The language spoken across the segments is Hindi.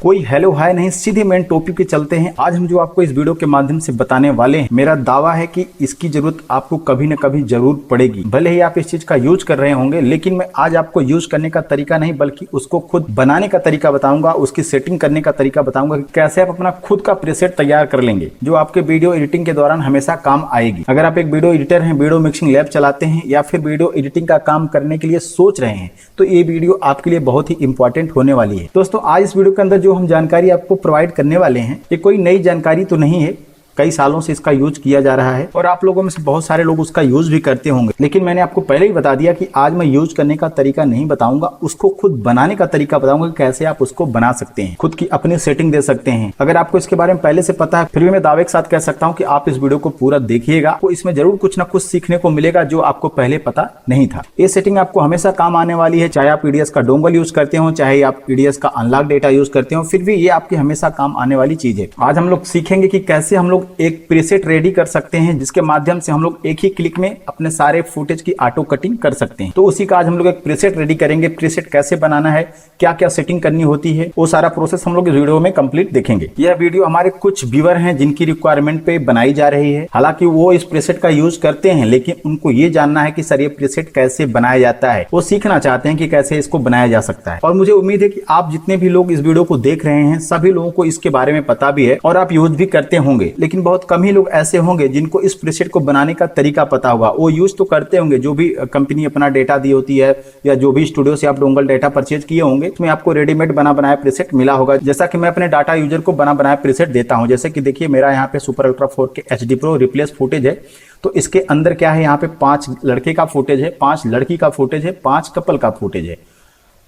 कोई हेलो हाय नहीं, सीधे मेन टॉपिक पे चलते हैं। आज हम जो आपको इस वीडियो के माध्यम से बताने वाले हैं, मेरा दावा है कि इसकी जरूरत आपको कभी न कभी जरूर पड़ेगी। भले ही आप इस चीज का यूज कर रहे होंगे, लेकिन मैं आज आपको यूज करने का तरीका नहीं बल्कि उसको खुद बनाने का तरीका बताऊंगा, उसकी सेटिंग करने का तरीका बताऊंगा कि कैसे आप अपना खुद का प्रीसेट तैयार कर लेंगे जो आपके वीडियो एडिटिंग के दौरान हमेशा काम आएगी। अगर आप एक वीडियो एडिटर हैं, वीडियो मिक्सिंग लैब चलाते हैं या फिर वीडियो एडिटिंग का काम करने के लिए सोच रहे हैं, तो ये वीडियो आपके लिए बहुत ही इंपॉर्टेंट होने वाली है। दोस्तों, आज इस वीडियो के अंदर जो हम जानकारी आपको प्रोवाइड करने वाले हैं, ये कोई नई जानकारी तो नहीं है। कई सालों से इसका यूज किया जा रहा है और आप लोगों में से बहुत सारे लोग उसका यूज भी करते होंगे, लेकिन मैंने आपको पहले ही बता दिया कि आज मैं यूज करने का तरीका नहीं बताऊंगा, उसको खुद बनाने का तरीका बताऊंगा कि कैसे आप उसको बना सकते हैं, खुद की अपनी सेटिंग दे सकते हैं। अगर आपको इसके बारे में पहले से पता है, फिर भी मैं दावे के साथ कह सकता हूं कि आप इस वीडियो को पूरा देखिएगा, तो इसमें जरूर कुछ ना कुछ सीखने को मिलेगा जो आपको पहले पता नहीं था। ये सेटिंग आपको हमेशा काम आने वाली है, चाहे आप ईडीएस का डोंगल यूज करते हो, चाहे आप ईडीएस का अनलॉक डेटा यूज करते हो, फिर भी ये आपकी हमेशा काम आने वाली चीज है। आज हम लोग सीखेंगे कि कैसे हम लोग एक प्रीसेट रेडी कर सकते हैं जिसके माध्यम से हम लोग एक ही क्लिक में अपने सारे फुटेज की ऑटो कटिंग कर सकते हैं। तो उसी का आज हम लोग एक प्रीसेट रेडी करेंगे। प्रीसेट कैसे बनाना है, क्या क्या सेटिंग करनी होती है, वो सारा प्रोसेस हम लोग इस वीडियो में कंप्लीट देखेंगे। यह वीडियो हमारे कुछ व्यूअर हैं जिनकी रिक्वायरमेंट पे बनाई जा रही है। हालांकि वो इस प्रीसेट का यूज करते हैं, लेकिन उनको ये जानना है कि सर ये प्रीसेट कैसे बनाया जाता है। वो सीखना चाहते हैं कि कैसे इसको बनाया जा सकता है। और मुझे उम्मीद है कि आप जितने भी लोग इस वीडियो को देख रहे हैं, सभी लोगों को इसके बारे में पता भी है और आप यूज भी करते होंगे। लेकिन बहुत कम ही लोग ऐसे होंगे जिनको इस प्रीसेट को बनाने का तरीका पता होगा। वो यूज तो करते होंगे, जो भी कंपनी अपना डेटा दी होती है या जो भी स्टूडियो से आप डोंगल डेटा परचेज किए होंगे, उसमें आपको रेडीमेड बना बनाया प्रीसेट मिला होगा। जैसा कि मैं अपने डाटा यूजर को बना बनाया प्रीसेट देता हूं। जैसे कि देखिए, मेरा यहाँ पे super ultra 4K HD pro replace footage है। तो इसके अंदर क्या है, यहाँ पे 5 लड़के का फुटेज है, 5 लड़की का फुटेज है, 5 कपल का फुटेज है।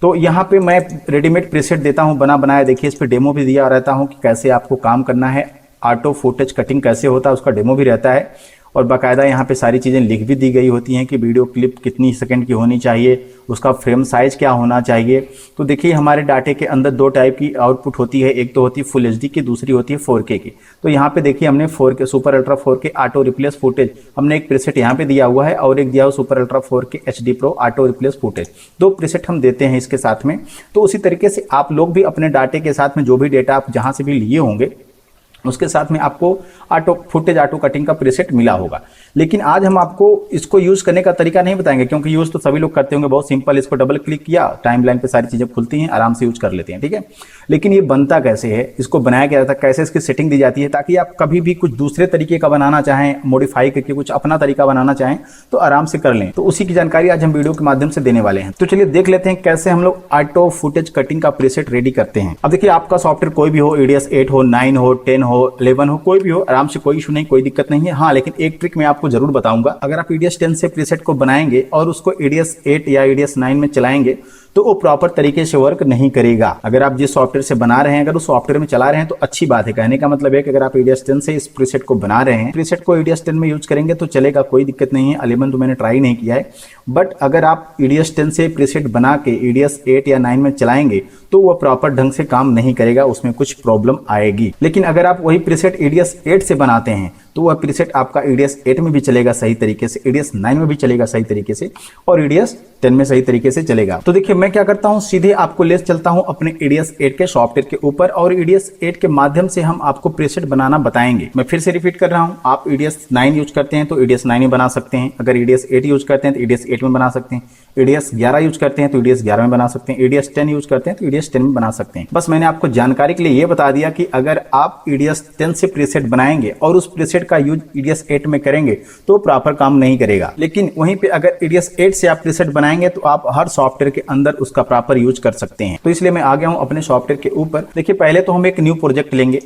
तो यहाँ पे मैं रेडीमेड प्रीसेट देता हूँ बना बनाया। देखिए, इस पे डेमो भी दिया रहता हूँ कि कैसे आपको काम करना है, ऑटो फुटेज कटिंग कैसे होता है, उसका डेमो भी रहता है। और बाकायदा यहाँ पे सारी चीज़ें लिख भी दी गई होती हैं कि वीडियो क्लिप कितनी सेकंड की होनी चाहिए, उसका फ्रेम साइज क्या होना चाहिए। तो देखिए, हमारे डाटे के अंदर 2 टाइप की आउटपुट होती है, एक तो होती है फुल एचडी की, दूसरी होती है 4K की। तो यहाँ पे देखिए, हमने 4K super ultra 4K auto replace footage हमने एक प्रीसेट यहाँ पे दिया हुआ है और एक दिया हुआ super ultra 4K HD pro auto replace footage. 2 preset हम देते हैं इसके साथ में। तो उसी तरीके से आप लोग भी अपने डाटे के साथ में जो भी डेटा आप जहाँ से भी लिए होंगे, उसके साथ में आपको ऑटो फुटेज ऑटो कटिंग का प्रीसेट मिला होगा। लेकिन आज हम आपको इसको यूज करने का तरीका नहीं बताएंगे, क्योंकि यूज तो सभी लोग करते होंगे। बहुत सिंपल, इसको डबल क्लिक किया, टाइमलाइन पे सारी चीजें खुलती हैं, आराम से यूज कर लेते हैं, ठीक है। लेकिन ये बनता कैसे है, इसको बनाया क्या जाता है, कैसे इसकी सेटिंग दी जाती है, ताकि आप कभी भी कुछ दूसरे तरीके का बनाना चाहें, मॉडिफाई करके कुछ अपना तरीका बनाना चाहें तो आराम से कर लें। तो उसी की जानकारी आज हम वीडियो के माध्यम से देने वाले हैं। तो चलिए देख लेते हैं कैसे हम लोग ऑटो फुटेज कटिंग का प्रीसेट रेडी करते हैं। अब देखिए, आपका सॉफ्टवेयर कोई भी हो, ईडीएस 8 हो, 9 हो, 10 हो, 11 हो, कोई भी हो, आराम से, कोई इशू नहीं, कोई दिक्कत नहीं है। हाँ, लेकिन एक ट्रिक मैं आपको जरूर बताऊंगा। अगर आप ईडीएस 10 से प्रीसेट को बनाएंगे और उसको ईडीएस 8 या ईडीएस 9 में चलाएंगे तो वो प्रॉपर तरीके से वर्क नहीं करेगा। अगर आप जिस सॉफ्टवेयर से बना रहे हैं, अगर उस सॉफ्टवेयर में चला रहे हैं तो अच्छी बात है। कहने का मतलब है कि अगर आप ईडीएस 10 से इस प्रीसेट को बना रहे हैं, प्रीसेट को ईडीएस 10 में यूज करेंगे तो चलेगा, कोई दिक्कत नहीं है। 11 तो मैंने ट्राई नहीं किया है, बट अगर आप ईडीएस 10 से प्रीसेट बना के ईडीएस 8 या 9 में चलाएंगे तो वो प्रॉपर ढंग से काम नहीं करेगा, उसमें कुछ प्रॉब्लम आएगी। लेकिन अगर आप वही प्रीसेट ईडीएस 8 से बनाते हैं तो वह प्रीसेट आपका ईडीएस 8 में भी चलेगा सही तरीके से, ईडीएस 9 में भी चलेगा सही तरीके से, और ईडीएस 10 में सही तरीके से चलेगा। तो देखिए, मैं क्या करता हूं, सीधे आपको ले चलता हूं अपने ईडीएस 8 के सॉफ्टवेयर के ऊपर और ईडीएस 8 के माध्यम से हम आपको प्रीसेट बनाना बताएंगे। मैं फिर से रिपीट कर रहा हूं, आप ईडीएस 9 यूज करते हैं तो ईडीएस 9 में बना सकते हैं, अगर ईडीएस 8 यूज करते हैं तो ईडीएस 8 में बना सकते हैं, ईडीएस 11 यूज करते हैं तो ईडीएस 11 में बना सकते हैं, ईडीएस 10 यूज करते हैं तो ईडीएस 10 में बना सकते हैं। बस मैंने आपको जानकारी के लिए ये बता दिया कि अगर आप ईडीएस 10 से प्रीसेट बनाएंगे और उस प्रीसेट का यूज ईडीएस 8 में करेंगे तो प्रॉपर काम नहीं करेगा। लेकिन वहीं पे अगर ईडीएस 8 से आप प्रीसेट बनाएंगे तो आप हर सॉफ्टवेयर के अंदर उसका प्रॉपर यूज कर सकते हैं। तो इसलिए मैं आ गया हूं अपने सॉफ्टवेयर के ऊपर। देखिए, पहले तो हम एक न्यू प्रोजेक्ट लेंगे,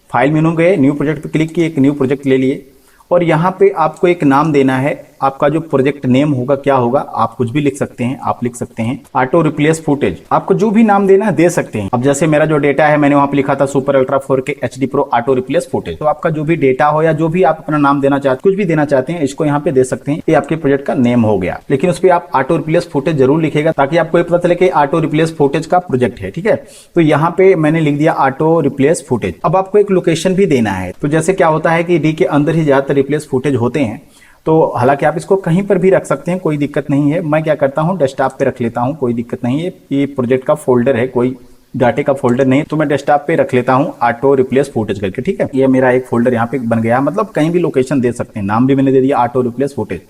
फाइल मेनू गए, न्यू प्रोजेक्ट पे क्लिक किए, एक न्यू प्रोजेक्ट ले लिए और यहाँ पे आपको एक नाम देना है। आपका जो प्रोजेक्ट नेम होगा, क्या होगा, आप कुछ भी लिख सकते हैं। आप लिख सकते हैं ऑटो रिप्लेस फुटेज, आपको जो भी नाम देना है दे सकते हैं। अब जैसे मेरा जो डेटा है, मैंने वहां पे लिखा था super ultra 4K HD pro auto replace footage. तो आपका जो भी डेटा हो या जो भी आप अपना नाम देना चाहते, कुछ भी देना चाहते हैं, इसको यहाँ पे दे सकते हैं। ये आपके प्रोजेक्ट का नेम हो गया। लेकिन उस पर आप ऑटो रिप्लेस फुटेज जरूर लिखेगा ताकि आपको पता चले कि ऑटो रिप्लेस फुटेज का प्रोजेक्ट है, ठीक है। तो यहाँ पे मैंने लिख दिया ऑटो रिप्लेस फुटेज। अब आपको एक लोकेशन भी देना है। तो जैसे क्या होता है कि डी के अंदर ही ज्यादातर रिप्लेस फुटेज होते हैं, तो हालांकि आप इसको कहीं पर भी रख सकते हैं, कोई दिक्कत नहीं है। मैं क्या करता हूं, डेस्कटॉप पे रख लेता हूं, कोई दिक्कत नहीं है। ये प्रोजेक्ट का फोल्डर है, कोई डाटे का फोल्डर नहीं, तो मैं डेस्कटॉप पे रख लेता हूँ ऑटो रिप्लेस फुटेज करके। ठीक है, ये मेरा एक फोल्डर यहाँ पे बन गया, मतलब कहीं भी लोकेशन दे सकते हैं, नाम भी मैंने दे दिया ऑटो रिप्लेस फुटेज।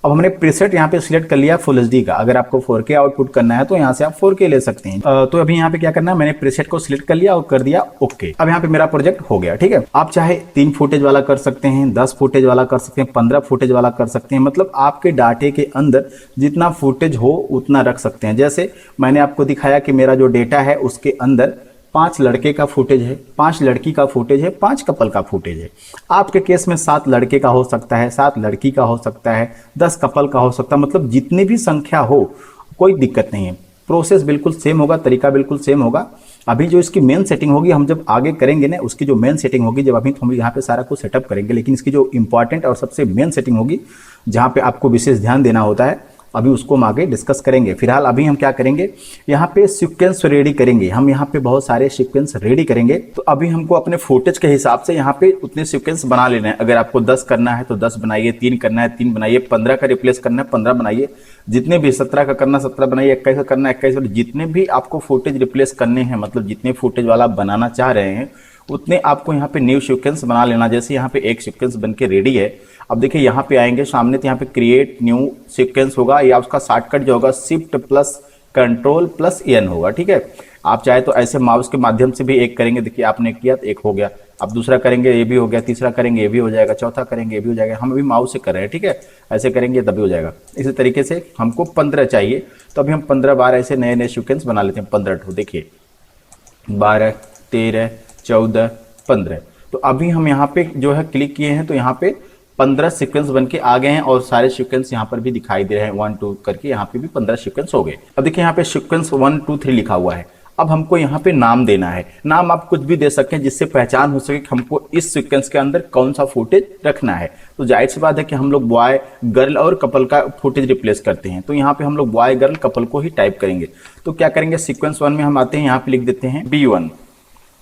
अब हमने प्रीसेट यहाँ पे सिलेक्ट कर लिया फुल एचडी का। अगर आपको 4K आउटपुट करना है तो यहाँ से आप 4K ले सकते हैं। तो अभी यहाँ पे क्या करना है, मैंने प्रीसेट को सिलेक्ट कर लिया और कर दिया ओके। अब यहाँ पे मेरा प्रोजेक्ट हो गया। ठीक है, आप चाहे 3 फुटेज वाला कर सकते हैं, 10 फुटेज वाला कर सकते हैं, 15 फुटेज वाला कर सकते हैं, मतलब आपके डाटे के अंदर जितना फुटेज हो उतना रख सकते हैं। जैसे मैंने आपको दिखाया कि मेरा जो डेटा है उसके अंदर 5 लड़के का फुटेज है, 5 लड़की का फुटेज है, 5 कपल का फुटेज है। आपके केस में 7 लड़के का हो सकता है, 7 लड़की का हो सकता है, 10 कपल का हो सकता है, मतलब जितनी भी संख्या हो कोई दिक्कत नहीं है। प्रोसेस बिल्कुल सेम होगा, तरीका बिल्कुल सेम होगा। अभी जो इसकी मेन सेटिंग होगी हम जब आगे करेंगे ना, उसकी जो मेन सेटिंग होगी, जब अभी तो हम यहाँ पे सारा कुछ सेटअप करेंगे, लेकिन इसकी जो इंपॉर्टेंट और सबसे मेन सेटिंग होगी जहाँ पे आपको विशेष ध्यान देना होता है, अभी उसको हम आगे डिस्कस करेंगे। फिलहाल अभी हम क्या करेंगे, यहाँ पे सीक्वेंस रेडी करेंगे। हम यहाँ पे बहुत सारे सीक्वेंस रेडी करेंगे। तो अभी हमको अपने फुटेज के हिसाब से यहाँ पे उतने सीक्वेंस बना लेना है। अगर आपको 10 करना है तो 10 बनाइए, 3 करना है 3 बनाइए, 15 का रिप्लेस करना है 15 बनाइए, जितने भी 17 का करना 17 बनाइए, 21 का करना 21, जितने भी आपको फुटेज रिप्लेस करने हैं, मतलब जितने फुटेज वाला बनाना चाह रहे हैं उतने आपको यहाँ पे न्यू सीक्वेंस बना लेना। जैसे यहाँ पे एक सीक्वेंस बन के रेडी है। अब देखिए यहाँ पे आएंगे सामने, तो यहाँ पे क्रिएट न्यू सीक्वेंस होगा, या उसका शॉर्टकट जो होगा shift plus control plus N होगा। ठीक है, आप चाहे तो ऐसे माउस के माध्यम से भी एक करेंगे। देखिए आपने किया तो एक हो गया, अब दूसरा करेंगे ये भी हो गया, तीसरा करेंगे ये भी हो जाएगा, चौथा करेंगे ये भी हो जाएगा। हम अभी माउस से कर रहे हैं। ठीक है, ऐसे करेंगे तभी हो जाएगा। इसी तरीके से हमको 15 चाहिए, तो अभी हम 15 बार ऐसे नए नए सीक्वेंस बना लेते हैं। 15 ठो, देखिए 12 13 14 15। तो अभी हम यहाँ पे जो है क्लिक किए हैं तो यहाँ पे 15 सीक्वेंस बन के आ गए हैं, और सारे सीक्वेंस यहाँ पर भी दिखाई दे रहे हैं 1 2 करके। यहाँ पे भी 15 सीक्वेंस हो गए। अब देखिए यहाँ पे सीक्वेंस 1 2 3 लिखा हुआ है। अब हमको यहाँ पे नाम देना है। नाम आप कुछ भी दे सकते हैं जिससे पहचान हो सके कि हमको इस सीक्वेंस के अंदर कौन सा फुटेज रखना है। तो जाहिर सी बात है कि हम लोग बॉय गर्ल और कपल का फुटेज रिप्लेस करते हैं, तो यहाँ पे हम लोग बॉय गर्ल कपल को ही टाइप करेंगे। तो क्या करेंगे, सीक्वेंस 1 में हम आते हैं, यहाँ पे लिख देते हैं B1,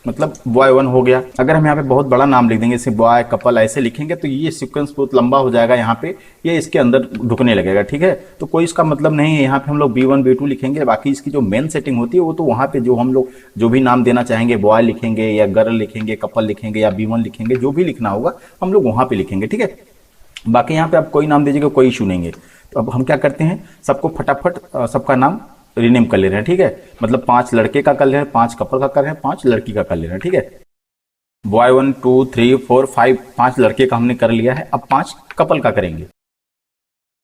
मतलब बॉय 1 हो गया। अगर हम यहाँ पे बहुत बड़ा नाम लिख देंगे, जैसे बॉय कपल ऐसे लिखेंगे तो ये सीक्वेंस बहुत लंबा हो जाएगा, यहाँ पे ये इसके अंदर ढुकने लगेगा। ठीक है, तो कोई इसका मतलब नहीं है। यहाँ पे हम लोग B1 B2 लिखेंगे। बाकी इसकी जो मेन सेटिंग होती है वो तो वहाँ पे जो हम लोग जो भी नाम देना चाहेंगे, बॉय लिखेंगे या गर्ल लिखेंगे, कपल लिखेंगे या B1 लिखेंगे, जो भी लिखना होगा हम लोग वहाँ पे लिखेंगे। ठीक है, बाकी यहाँ पे आप कोई नाम दीजिएगा, कोई इशू नहीं है। तो अब हम क्या करते हैं, सबको फटाफट सबका नाम रीनेम कर ले रहे हैं। ठीक है, मतलब 5 लड़के का कर ले रहे हैं, 5 कपल का कर रहे हैं, 5 लड़की का कर ले रहे हैं। ठीक है, बॉय 1 2 3 4 5, 5 लड़के का हमने कर लिया है। अब 5 कपल का करेंगे।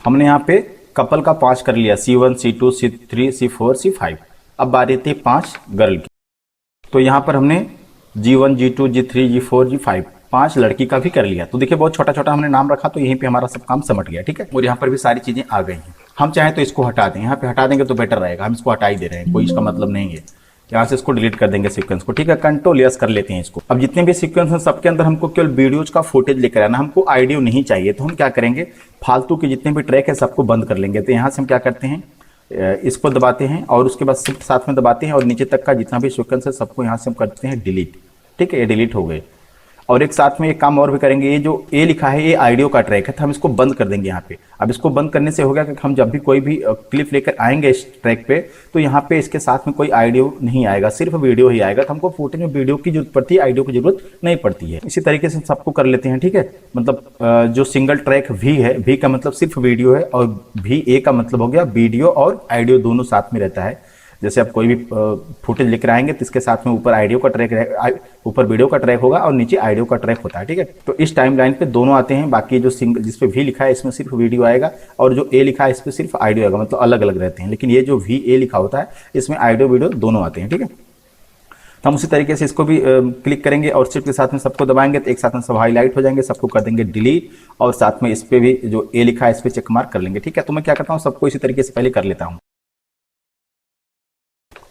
हमने यहाँ पे कपल का 5 कर लिया, C1 C2 C3 C4 C5। अब बारी थी 5 गर्ल की, तो यहाँ पर हमने G1 G2 G3 G4 G5 5 लड़की का भी कर लिया। तो देखिए बहुत छोटा छोटा हमने नाम रखा, तो यहीं पे हमारा सब काम समझ गया। ठीक है, और यहाँ पर भी सारी चीजें आ गई हैं। हम चाहें तो इसको हटा दें, यहाँ पे हटा देंगे तो बेटर रहेगा। हम इसको हटा ही दे रहे हैं, कोई इसका मतलब नहीं है। यहाँ से इसको डिलीट कर देंगे सीक्वेंस को। ठीक है, कंट्रोल एस कर लेते हैं इसको। अब जितने भी सीक्वेंस हैं सबके अंदर हमको केवल वीडियोज का फुटेज लेकर आना, हमको ऑडियो नहीं चाहिए। तो हम क्या करेंगे, फालतू के जितने भी ट्रैक है सबको बंद कर लेंगे। तो यहाँ से हम क्या करते हैं, इसको दबाते हैं और उसके बाद शिफ्ट साथ में दबाते हैं, और नीचे तक का जितना भी सीक्वेंस है सबको यहाँ से हम करते हैं डिलीट। ठीक है, ये डिलीट हो गए। और एक साथ में एक काम और भी करेंगे, ये जो ए लिखा है ये ऑडियो का ट्रैक है, तो हम इसको बंद कर देंगे यहाँ पे। अब इसको बंद करने से हो गया कि हम जब भी कोई भी क्लिप लेकर आएंगे इस ट्रैक पे, तो यहाँ पे इसके साथ में कोई ऑडियो नहीं आएगा, सिर्फ वीडियो ही आएगा। तो हमको फुटेज में वीडियो की जरूरत पड़ती है, ऑडियो की जरूरत नहीं पड़ती है। इसी तरीके से सबको कर लेते हैं। ठीक है, मतलब जो सिंगल ट्रैक वी है, वी का मतलब सिर्फ वीडियो है, और वी ए का मतलब हो गया वीडियो और ऑडियो दोनों साथ में रहता है। जैसे आप कोई भी फुटेज लेकर आएंगे तो इसके साथ में ऊपर ऑडियो का ट्रैक, ऊपर वीडियो का ट्रैक होगा और नीचे ऑडियो का ट्रैक होता है। ठीक है, तो इस टाइमलाइन पे दोनों आते हैं। बाकी जो सिंगल जिस पे वी लिखा है इसमें सिर्फ वीडियो आएगा, और जो ए लिखा है इस पे सिर्फ ऑडियो आएगा, मतलब अलग अलग रहते हैं। लेकिन ये जो वी ए लिखा होता है इसमें ऑडियो वीडियो दोनों आते हैं। ठीक है, तो हम उसी तरीके से इसको भी क्लिक करेंगे और शिफ्ट के साथ में सबको दबाएंगे तो एक साथ में सब हाईलाइट हो जाएंगे। सबको कर देंगे डिलीट, और साथ में इस पे भी जो ए लिखा है इस पे चेक मार्क कर लेंगे। ठीक है, तो मैं क्या करता हूँ, सबको इसी तरीके से पहले कर लेता हूँ।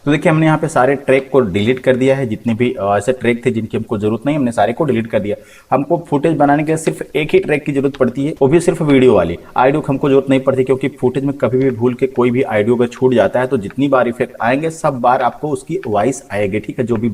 तो देखिए हमने यहाँ पे सारे ट्रैक को डिलीट कर दिया है। जितने भी ऐसे ट्रैक थे जिनकी हमको जरूरत नहीं, हमने सारे को डिलीट कर दिया। हमको फुटेज बनाने के लिए सिर्फ एक ही ट्रैक की जरूरत पड़ती है, वो भी सिर्फ वीडियो वाली। ऑडियो की हमको जरूरत नहीं पड़ती, क्योंकि फुटेज में कभी भी भूल के कोई भी ऑडियो अगर छूट जाता है तो जितनी बार इफेक्ट आएंगे सब बार आपको उसकी वॉइस आएगी। ठीक है, जो भी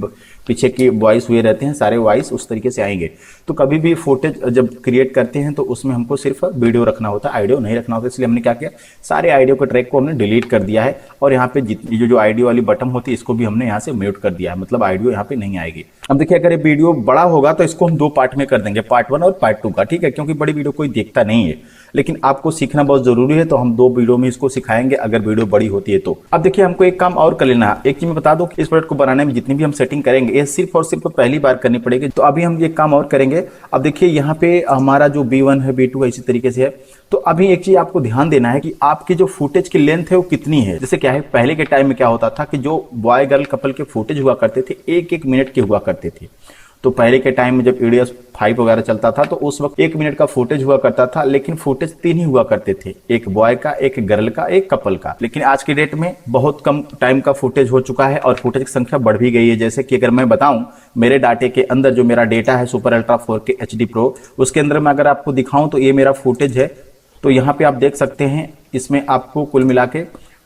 पीछे की वॉइस हुए रहते हैं सारे वॉइस उस तरीके से आएंगे। तो कभी भी फुटेज जब क्रिएट करते हैं तो उसमें हमको सिर्फ वीडियो रखना होता है, ऑडियो नहीं रखना होता। इसलिए हमने क्या किया, सारे ऑडियो के ट्रैक को हमने डिलीट कर दिया है। और यहाँ पे जो ऑडियो वाली बटन होती है इसको भी हमने यहाँ से म्यूट कर दिया है, मतलब ऑडियो यहाँ पे नहीं आएगी। अब देखिए अगर ये वीडियो बड़ा होगा तो इसको हम 2 पार्ट में कर देंगे, पार्ट 1 और पार्ट 2 का, ठीक है, क्योंकि बड़ी वीडियो कोई देखता नहीं है, लेकिन आपको सीखना बहुत जरूरी है, तो हम 2 वीडियो में इसको सिखाएंगे अगर वीडियो बड़ी होती है तो। अब देखिए हमको एक काम और कर लेना है। एक चीज मैं बता दूं कि इस प्रोडक्ट को बनाने में जितनी भी हम सेटिंग करेंगे ये सिर्फ और सिर्फ पहली बार करनी पड़ेगी, तो अभी हम ये काम और करेंगे। अब देखिए यहाँ पे हमारा जो B1 है B2 है इसी तरीके से है, तो अभी एक चीज आपको ध्यान देना है कि आपकी जो फुटेज की लेंथ है वो कितनी है। जैसे क्या है पहले के टाइम में क्या होता था कि जो बॉय गर्ल कपल के फुटेज हुआ करते थे 1-1 मिनट के हुआ करते थे। तो पहले के टाइम में जब वीडियो 5 वगैरह चलता था तो उस वक्त 1 मिनट का फुटेज हुआ करता था, लेकिन फुटेज 3 ही हुआ करते थे, एक बॉय का, एक गर्ल का, एक कपल का। लेकिन आज के डेट में बहुत कम टाइम का फुटेज हो चुका है और फुटेज की संख्या बढ़ भी गई है। जैसे कि अगर मैं बताऊं मेरे डाटे के अंदर जो मेरा डेटा है super ultra 4K HD Pro, उसके अंदर मैं अगर आपको दिखाऊं तो ये मेरा फुटेज है। तो यहाँ पे आप देख सकते हैं इसमें आपको कुल मिला के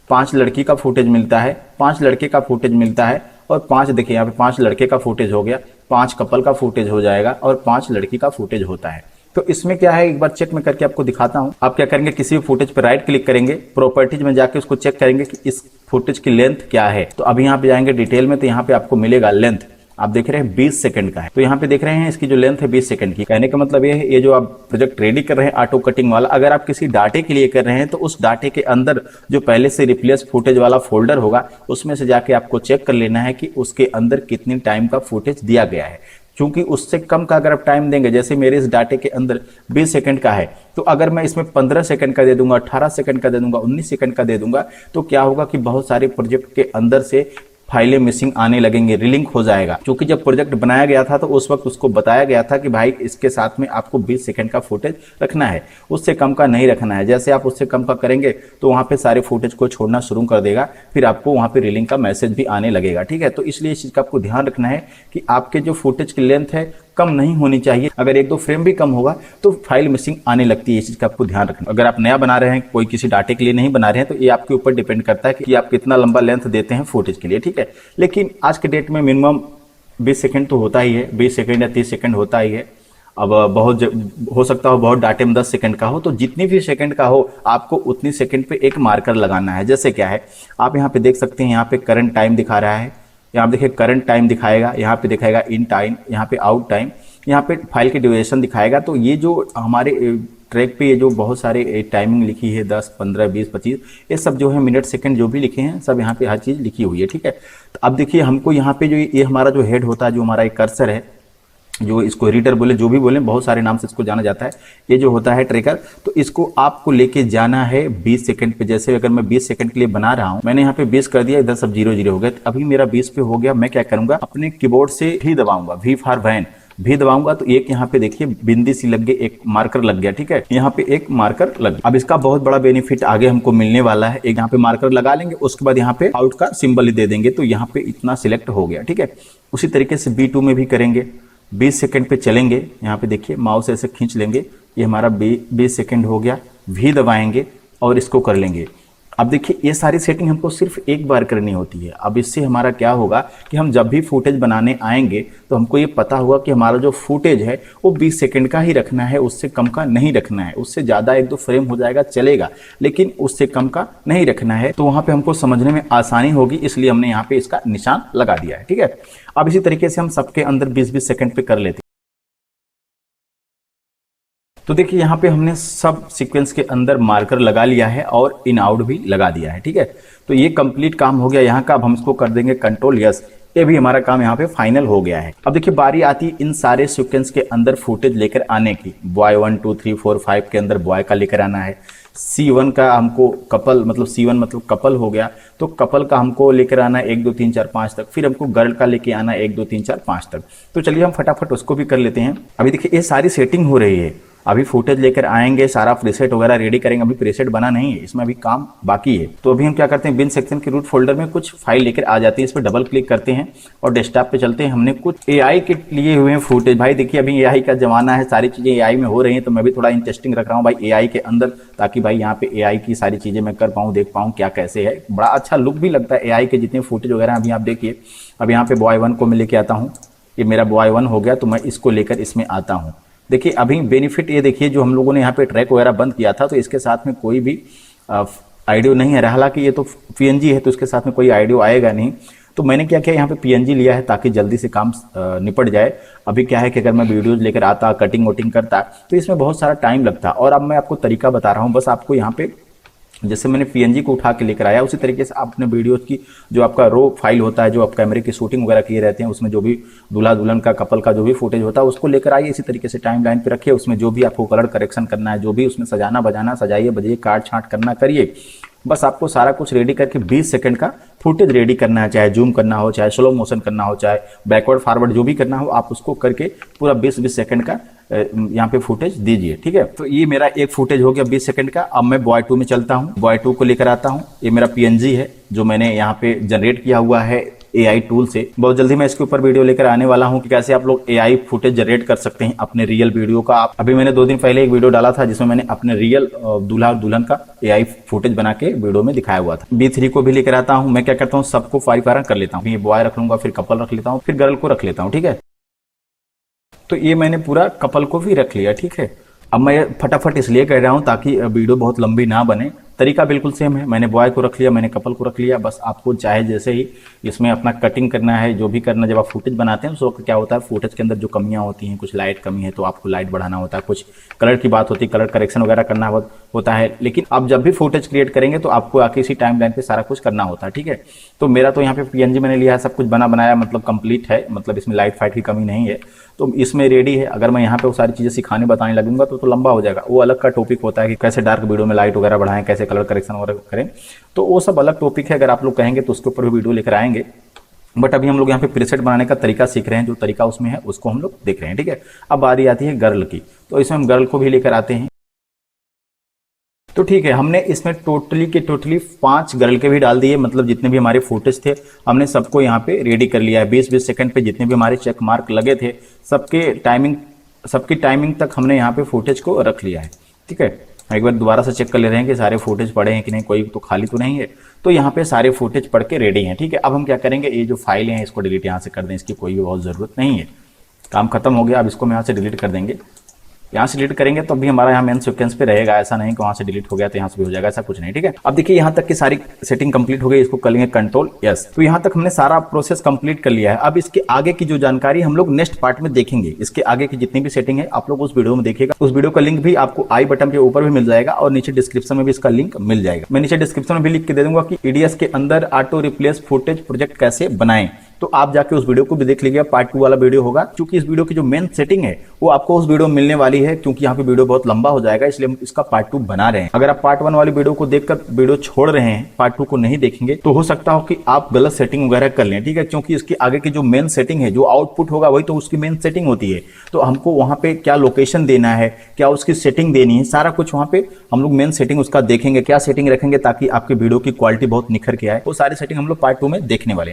5 लड़की का फुटेज मिलता है, 5 लड़के का फुटेज मिलता है और 5 देखिए यहाँ पे 5 लड़के का फुटेज हो गया, 5 कपल का फुटेज हो जाएगा और 5 लड़की का फुटेज होता है। तो इसमें क्या है एक बार चेक में करके आपको दिखाता हूँ। आप क्या करेंगे किसी भी फुटेज पर राइट क्लिक करेंगे, प्रॉपर्टीज में जाके उसको चेक करेंगे कि इस फुटेज की लेंथ क्या है। तो अभी यहाँ पे जाएंगे डिटेल में, तो यहाँ पे आपको मिलेगा लेंथ, आप देख रहे हैं 20 सेकंड का है। तो यहाँ पे देख रहे हैं इसकी जो लेंथ है 20 सेकंड की। कहने का मतलब ये है ये जो आप प्रोजेक्ट रेडी कर रहे हैं ऑटो कटिंग वाला, अगर आप किसी डाटे के लिए कर रहे हैं तो उस डाटे के अंदर जो पहले से रिप्लेस फुटेज वाला फोल्डर होगा उसमें से जाके आपको चेक कर लेना है कि उसके अंदर कितनी टाइम का फुटेज दिया गया है। क्योंकि उससे कम का अगर आप टाइम देंगे, जैसे मेरे इस डाटे के अंदर 20 सेकंड का है, तो अगर मैं इसमें 15 सेकंड का दे दूंगा, 18 सेकंड का दे दूंगा, 19 सेकंड का दे दूंगा, तो क्या होगा कि बहुत सारे प्रोजेक्ट के अंदर से फाइलें मिसिंग आने लगेंगे, रिलिंक हो जाएगा। क्योंकि जब प्रोजेक्ट बनाया गया था तो उस वक्त उसको बताया गया था कि भाई इसके साथ में आपको 20 सेकंड का फुटेज रखना है, उससे कम का नहीं रखना है। जैसे आप उससे कम का करेंगे तो वहाँ पे सारे फुटेज को छोड़ना शुरू कर देगा, फिर आपको वहाँ पे रिलिंक का मैसेज भी आने लगेगा, ठीक है। तो इसलिए इस चीज़ का आपको ध्यान रखना है कि आपके जो फुटेज की लेंथ है कम नहीं होनी चाहिए। अगर 1-2 फ्रेम भी कम होगा तो फाइल मिसिंग आने लगती है, इस चीज का आपको ध्यान रखना। अगर आप नया बना रहे हैं, कोई किसी डाटे के लिए नहीं बना रहे हैं, तो ये आपके ऊपर डिपेंड करता है कि आप कितना लंबा लेंथ देते हैं फुटेज के लिए, ठीक है। लेकिन आज के डेट में मिनिमम 20 सेकंड तो होता ही है, 20 सेकंड या 30 सेकंड होता ही है। अब बहुत हो सकता हो बहुत डाटे में 10 सेकंड का हो, तो जितनी भी सेकंड का हो आपको उतनी सेकंड पे एक मार्कर लगाना है। जैसे क्या है आप यहाँ पे देख सकते हैं, यहाँ पे करंट टाइम दिखा रहा है, यहाँ पे देखिए करंट टाइम दिखाएगा, यहाँ पे दिखाएगा इन टाइम, यहाँ पे आउट टाइम, यहाँ पे फाइल की ड्यूरेशन दिखाएगा। तो ये जो हमारे ट्रैक पे ये जो बहुत सारे टाइमिंग लिखी है 10, 15, 20, 25, ये सब जो है मिनट सेकंड जो भी लिखे हैं सब यहाँ पे हर चीज़ लिखी हुई है, ठीक है। तो अब देखिए हमको यहाँ पे जो ये हमारा जो हेड होता है, जो हमारा एक कर्सर है, जो इसको रीडर बोले जो भी बोले, बहुत सारे नाम से इसको जाना जाता है, ये जो होता है ट्रैकर, तो इसको आपको लेके जाना है 20 सेकंड पे। जैसे अगर मैं 20 सेकंड के लिए बना रहा हूं, मैंने यहाँ पे 20 कर दिया, इधर सब 0-0 हो गए, अभी मेरा 20 पे हो गया। मैं क्या करूंगा अपने कीबोर्ड से भी दबाऊंगा, वी फॉर वैन भी दबाऊंगा, तो एक यहाँ पे देखिए बिंदी सी लग गई, एक मार्कर लग गया, ठीक है। यहाँ पे एक मार्कर लग गया। अब इसका बहुत बड़ा बेनिफिट आगे हमको मिलने वाला है। एक यहाँ पे मार्कर लगा लेंगे, उसके बाद यहाँ पे आउट का सिंबल दे देंगे, तो यहाँ पे इतना सिलेक्ट हो गया, ठीक है। उसी तरीके से B2 में भी करेंगे, 20 सेकंड पे चलेंगे, यहाँ पे देखिए माउस ऐसे खींच लेंगे, ये हमारा 20 सेकंड हो गया, भी दबाएंगे और इसको कर लेंगे। अब देखिए ये सारी सेटिंग हमको सिर्फ एक बार करनी होती है। अब इससे हमारा क्या होगा कि हम जब भी फुटेज बनाने आएंगे तो हमको ये पता होगा कि हमारा जो फुटेज है वो 20 सेकंड का ही रखना है, उससे कम का नहीं रखना है। उससे ज़्यादा 1-2 फ्रेम हो जाएगा चलेगा, लेकिन उससे कम का नहीं रखना है। तो वहाँ पे हमको समझने में आसानी होगी, इसलिए हमने यहाँ पे इसका निशान लगा दिया है, ठीक है। अब इसी तरीके से हम सबके अंदर 20-20 सेकंड पे कर लेते हैं। तो देखिए यहाँ पे हमने सब सीक्वेंस के अंदर मार्कर लगा लिया है और इन आउट भी लगा दिया है, ठीक है। तो ये कंप्लीट काम हो गया यहाँ का। अब हम इसको कर देंगे कंट्रोल यस, ये भी हमारा काम यहाँ पे फाइनल हो गया है। अब देखिए बारी आती है इन सारे सीक्वेंस के अंदर फुटेज लेकर आने की। बॉय 1, 2, 3, 4, 5 के अंदर बॉय का लेकर आना है। C1 का हमको कपल मतलब C1 मतलब कपल हो गया, तो कपल का हमको लेकर आना है 1, 2, 3, 4, 5 तक। फिर हमको गर्ल का लेके आना है 1, 2, 3, 4, 5 तक। तो चलिए हम फटाफट उसको भी कर लेते हैं। अभी देखिए ये सारी सेटिंग हो रही है, अभी फुटेज लेकर आएंगे, सारा प्रीसेट वगैरह रेडी करेंगे। अभी प्रीसेट बना नहीं है, इसमें अभी काम बाकी है। तो अभी हम क्या करते हैं, बिन सेक्शन के रूट फोल्डर में कुछ फाइल लेकर आ जाती है, इस पर डबल क्लिक करते हैं और डेस्कटॉप पे चलते हैं। हमने कुछ AI के लिए हुए हैं फुटेज। भाई देखिए अभी AI का जमाना है, सारी चीज़ें AI में हो रही हैं, तो मैं भी थोड़ा इंटरेस्टिंग रख रहा हूँ भाई AI के अंदर, ताकि भाई यहाँ पे AI की सारी चीज़ें मैं कर पाऊँ, देख पाऊँ क्या कैसे है। बड़ा अच्छा लुक भी लगता है AI के जितने फुटेज वगैरह। अभी आप देखिए, अब यहाँ पे बॉय 1 को मैं लेके आता हूँ, ये मेरा बॉय 1 हो गया, तो मैं इसको लेकर इसमें आता हूँ। देखिए अभी बेनिफिट ये देखिए, जो हम लोगों ने यहाँ पे ट्रैक वगैरह बंद किया था, तो इसके साथ में कोई भी ऑडियो नहीं है, हालांकि ये तो पीएनजी है तो इसके साथ में कोई ऑडियो आएगा नहीं। तो मैंने क्या किया, यहाँ पे पीएनजी लिया है ताकि जल्दी से काम निपट जाए। अभी क्या है कि अगर मैं वीडियोज लेकर आता, कटिंग वटिंग करता, तो इसमें बहुत सारा टाइम लगता। और अब मैं आपको तरीका बता रहा हूँ, बस आपको यहाँ पे जैसे मैंने पीएनजी को उठा के लेकर आया, उसी तरीके से आप अपने वीडियोज की जो आपका रो फाइल होता है, जो आप कैमरे की शूटिंग वगैरह किए रहते हैं, उसमें जो भी दूल्हा दुल्हन का, कपल का जो भी फुटेज होता है उसको लेकर आइए। इसी तरीके से टाइम लाइन पे रखिए, उसमें जो भी आपको कलर करेक्शन करना है, जो भी उसमें सजाना बजाना, सजाइए बजाइए, काट छांट करना करिए। बस आपको सारा कुछ रेडी करके 20 सेकंड का फुटेज रेडी करना है, चाहे जूम करना हो, चाहे स्लो मोशन करना हो, चाहे बैकवर्ड फॉरवर्ड जो भी करना हो, आप उसको करके पूरा 20-20 सेकंड का यहाँ पे फुटेज दीजिए। ठीक है, तो ये मेरा एक फुटेज हो गया 20 सेकंड का। अब मैं बॉय 2 में चलता हूँ, बॉय 2 को लेकर आता हूँ। ये मेरा पीएनजी है जो मैंने यहाँ पे जनरेट किया हुआ है एआई टूल से। बहुत जल्दी मैं इसके ऊपर वीडियो लेकर आने वाला हूं कि कैसे आप लोग एआई फुटेज जनरेट कर सकते हैं अपने रियल वीडियो का। अभी मैंने 2 दिन पहले एक वीडियो डाला था जिसमें मैंने अपने रियल दूल्हा दुल्हन का एआई फुटेज बना के वीडियो में दिखाया हुआ था। B3 को भी लेकर आता हूं। मैं क्या करता हूं, सबको 5 कर लेता हूं। ये बॉय रख लूंगा, फिर कपल रख लेता हूं, फिर गर्ल को रख लेता हूं। ठीक है, तो ये मैंने पूरा कपल को भी रख लिया। ठीक है, अब मैं फटाफट इसलिए कह रहा हूं ताकि वीडियो बहुत लंबी ना बने। तरीका बिल्कुल सेम है, मैंने बॉय को रख लिया, मैंने कपल को रख लिया। बस आपको चाहे जैसे ही इसमें अपना कटिंग करना है, जो भी करना, जब आप फुटेज बनाते हैं उस वक्त क्या होता है, फुटेज के अंदर जो कमियां होती हैं, कुछ लाइट कमी है तो आपको लाइट बढ़ाना होता है, कुछ कलर की बात होती है, कलर करेक्शन वगैरह करना होता है। लेकिन आप जब भी फुटेज क्रिएट करेंगे तो आपको आके इसी टाइम लाइन पे सारा कुछ करना होता है। ठीक है, तो मेरा तो यहाँ पे पीएनजी मैंने लिया है, सब कुछ बनाया, मतलब कंप्लीट है, मतलब इसमें लाइट फाइट की कमी नहीं है, तो इसमें रेडी है। अगर मैं यहाँ पे वो सारी चीजें सिखाने बताने लगूंगा तो लंबा हो जाएगा। वो अलग का टॉपिक होता है कि कैसे डार्क वीडियो में लाइट वगैरह बढ़ाएं, कैसे कलर करेक्शन वगैरह करें, तो वो सब अलग टॉपिक है। अगर आप लोग कहेंगे तो उसके ऊपर भी वीडियो लेकर आएंगे। बट अभी हम लोग यहाँ पे प्रीसेट बनाने का तरीका सीख रहे हैं, जो तरीका उसमें है उसको हम लोग देख रहे हैं। ठीक है, अब बारी आती है गर्ल की, तो इसमें हम गर्ल को भी लेकर आते हैं। तो ठीक है, हमने इसमें टोटली 5 गर्ल के भी डाल दिए, मतलब जितने भी हमारे फुटेज थे हमने सबको यहाँ पे रेडी कर लिया है। 20-20 सेकंड पे जितने भी हमारे चेक मार्क लगे थे सबकी टाइमिंग तक हमने यहाँ पे फुटेज को रख लिया है। ठीक है, एक बार दोबारा से चेक कर ले रहे हैं कि सारे फुटेज पड़े हैं कि नहीं, कोई तो खाली तो नहीं है। तो यहाँ पे सारे फुटेज पढ़ के रेडी हैं। ठीक है, अब हम क्या करेंगे, ये जो फाइलें हैं इसको डिलीट यहाँ से कर दें, इसकी कोई भी बहुत ज़रूरत नहीं है, काम खत्म हो गया। अब इसको हम यहाँ से डिलीट कर देंगे। यहाँ से डिलीट करेंगे तो भी हमारा यहाँ मेन सीक्वेंस पे रहेगा, ऐसा नहीं कि वहाँ से डिलीट हो गया तो यहाँ से भी हो जाएगा, ऐसा कुछ नहीं। ठीक है, अब देखिए यहाँ तक की सारी सेटिंग कंप्लीट हो गई, इसको कर लेंगे कंट्रोल यस। तो यहाँ तक हमने सारा प्रोसेस कंप्लीट कर लिया है। अब इसके आगे की जो जानकारी हम लोग नेक्स्ट पार्ट में देखेंगे। इसके आगे की जितनी भी सेटिंग है आप लोग उस वीडियो में देखिएगा। उस वीडियो का लिंक भी आपको आई बटन के ऊपर भी मिल जाएगा और नीचे डिस्क्रिप्शन में भी इसका लिंक मिल जाएगा। मैं नीचे डिस्क्रिप्शन में भी लिख के दे दूंगा कि ईडीएस के अंदर ऑटो रिप्लेस फुटेज प्रोजेक्ट कैसे बनाएं, तो आप जाके उस वीडियो को भी देख लीजिएगा। पार्ट 2 वाला वीडियो होगा, क्योंकि इस वीडियो की जो मेन सेटिंग है वो आपको उस वीडियो में मिलने वाली है, क्योंकि यहाँ पे वीडियो बहुत लंबा हो जाएगा, इसलिए हम इसका पार्ट 2 बना रहे हैं। अगर आप पार्ट 1 वाली वीडियो को देखकर वीडियो छोड़ रहे हैं, पार्ट 2 को नहीं देखेंगे, तो हो सकता हो कि आप गलत सेटिंग वगैरह कर लें। ठीक है, क्योंकि इसके आगे की जो मेन सेटिंग है, जो आउटपुट होगा वही तो उसकी मेन सेटिंग होती है। तो हमको वहां पे क्या लोकेशन देना है, क्या उसकी सेटिंग देनी है, सारा कुछ वहां पे हम लोग मेन सेटिंग उसका देखेंगे, क्या सेटिंग रखेंगे ताकि आपके वीडियो की क्वालिटी बहुत निखर के आए। वो सारी सेटिंग हम लोग पार्ट 2 में देखने वाले हैं।